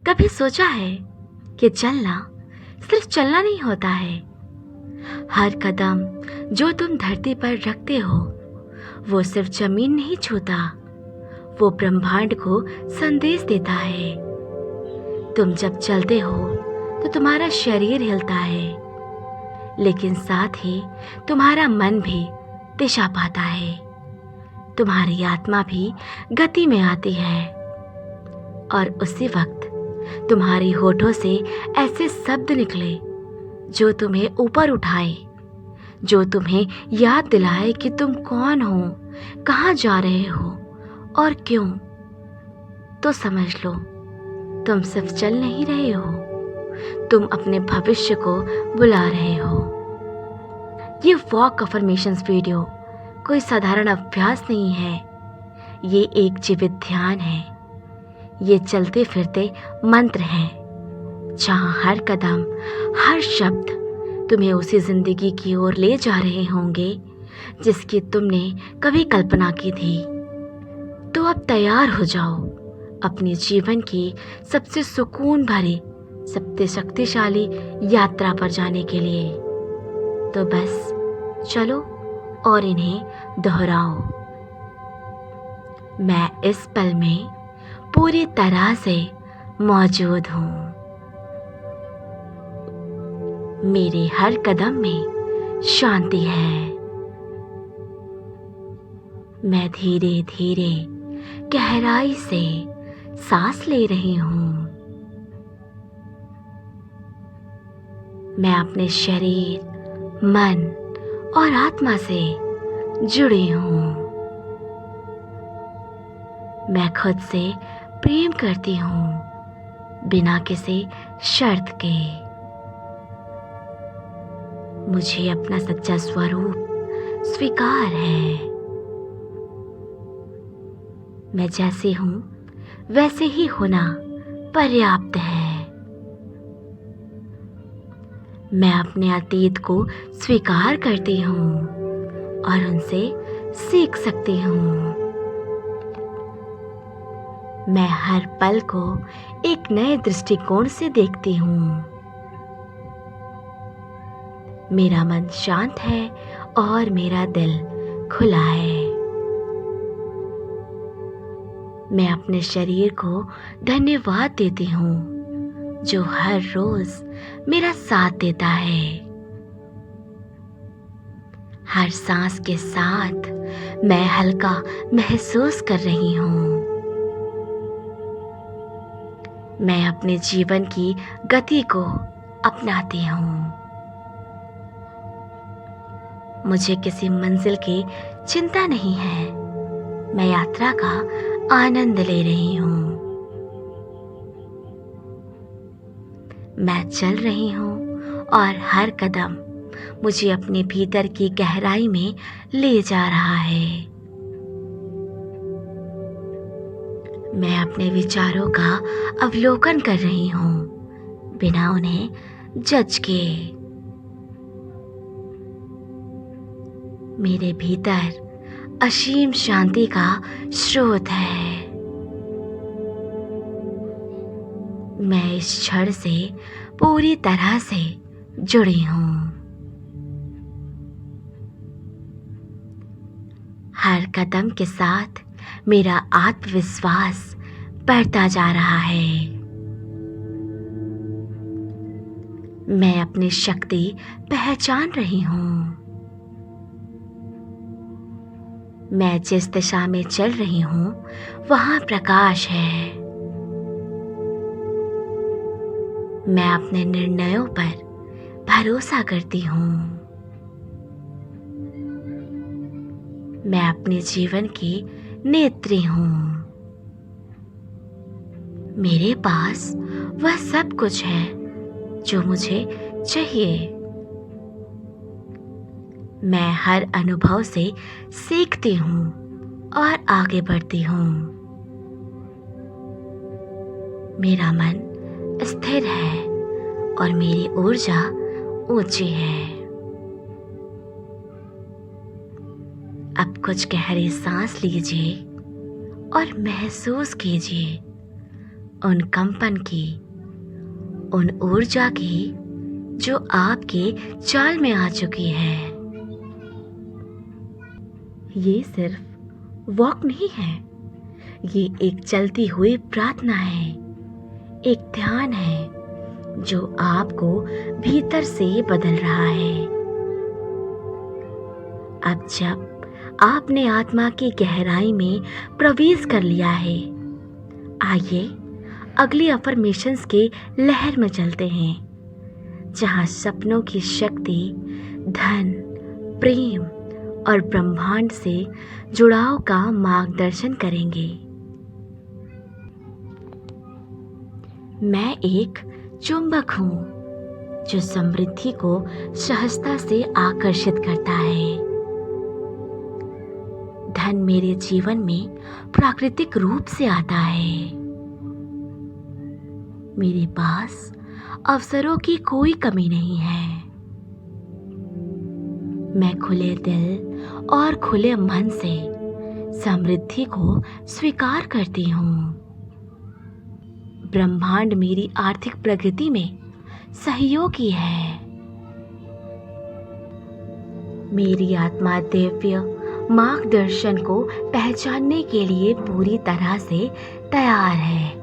कभी सोचा है कि चलना सिर्फ चलना नहीं होता है। हर कदम जो तुम धरती पर रखते हो वो सिर्फ जमीन नहीं छूता, वो ब्रह्मांड को संदेश देता है। तुम जब चलते हो तो तुम्हारा शरीर हिलता है, लेकिन साथ ही तुम्हारा मन भी दिशा पाता है। तुम्हारी आत्मा भी गति में आती है और उसी वक्त तुम्हारी होठों से ऐसे शब्द निकले जो तुम्हें ऊपर उठाए, जो तुम्हें याद दिलाए कि तुम कौन हो, कहाँ जा रहे हो और क्यों। तो समझ लो, तुम सिर्फ चल नहीं रहे हो, तुम अपने भविष्य को बुला रहे हो। ये वॉक अफर्मेशंस वीडियो कोई साधारण अभ्यास नहीं है, ये एक जीवित ध्यान है। ये चलते फिरते मंत्र हैं, जहाँ हर कदम, हर शब्द तुम्हें उसी जिंदगी की ओर ले जा रहे होंगे जिसकी तुमने कभी कल्पना की थी। तो अब तैयार हो जाओ अपने जीवन की सबसे सुकून भरी, सबसे शक्तिशाली यात्रा पर जाने के लिए। तो बस चलो और इन्हें दोहराओ। मैं इस पल में पूरी तरह से मौजूद हूँ। मेरे हर कदम में शांति है। मैं धीरे धीरे गहराई से सांस ले रही हूँ। मैं अपने शरीर, मन और आत्मा से जुड़ी हूँ। मैं खुद से प्रेम करती हूँ बिना किसी शर्त के। मुझे अपना सच्चा स्वरूप स्वीकार है। मैं जैसे हूँ वैसे ही होना पर्याप्त है। मैं अपने अतीत को स्वीकार करती हूँ और उनसे सीख सकती हूँ। मैं हर पल को एक नए दृष्टिकोण से देखती हूँ। मेरा मन शांत है और मेरा दिल खुला है। मैं अपने शरीर को धन्यवाद देती हूँ जो हर रोज मेरा साथ देता है। हर सांस के साथ मैं हल्का महसूस कर रही हूँ। मैं अपने जीवन की गति को अपनाती हूँ। मुझे किसी मंजिल की चिंता नहीं है। मैं यात्रा का आनंद ले रही हूँ। मैं चल रही हूँ और हर कदम मुझे अपने भीतर की गहराई में ले जा रहा है। मैं अपने विचारों का अवलोकन कर रही हूँ बिना उन्हें जज किए। मेरे भीतर असीम शांति का स्रोत है। मैं इस क्षण से पूरी तरह से जुड़ी हूँ। हर कदम के साथ मेरा आत्मविश्वास बढ़ता जा रहा है। मैं अपनी शक्ति पहचान रही हूँ। मैं जिस दिशा में चल रही हूँ वहाँ प्रकाश है। मैं अपने निर्णयों पर भरोसा करती हूँ। मैं अपने जीवन की नेत्री हूँ। मेरे पास वह सब कुछ है जो मुझे चाहिए। मैं हर अनुभव से सीखती हूँ और आगे बढ़ती हूँ। मेरा मन स्थिर है और मेरी ऊर्जा ऊंची है। अब कुछ गहरी सांस लीजिए और महसूस कीजिए उन कंपन की, उन ऊर्जा की जो आपके चाल में आ चुकी है। ये सिर्फ वॉक नहीं है, ये एक चलती हुई प्रार्थना है, एक ध्यान है जो आपको भीतर से बदल रहा है। अब जब आपने आत्मा की गहराई में प्रवेश कर लिया है, आइए अगली अफर्मेशंस के लहर में चलते हैं, जहां सपनों की शक्ति धन, प्रेम और ब्रह्मांड से जुड़ाव का मार्गदर्शन करेंगे। मैं एक चुंबक हूँ जो समृद्धि को सहजता से आकर्षित करता है। धन मेरे जीवन में प्राकृतिक रूप से आता है। मेरे पास अवसरों की कोई कमी नहीं है। मैं खुले दिल और खुले मन से समृद्धि को स्वीकार करती हूँ। ब्रह्मांड मेरी आर्थिक प्रगति में सहयोगी है। मेरी आत्मा दिव्य मार्गदर्शन को पहचानने के लिए पूरी तरह से तैयार है।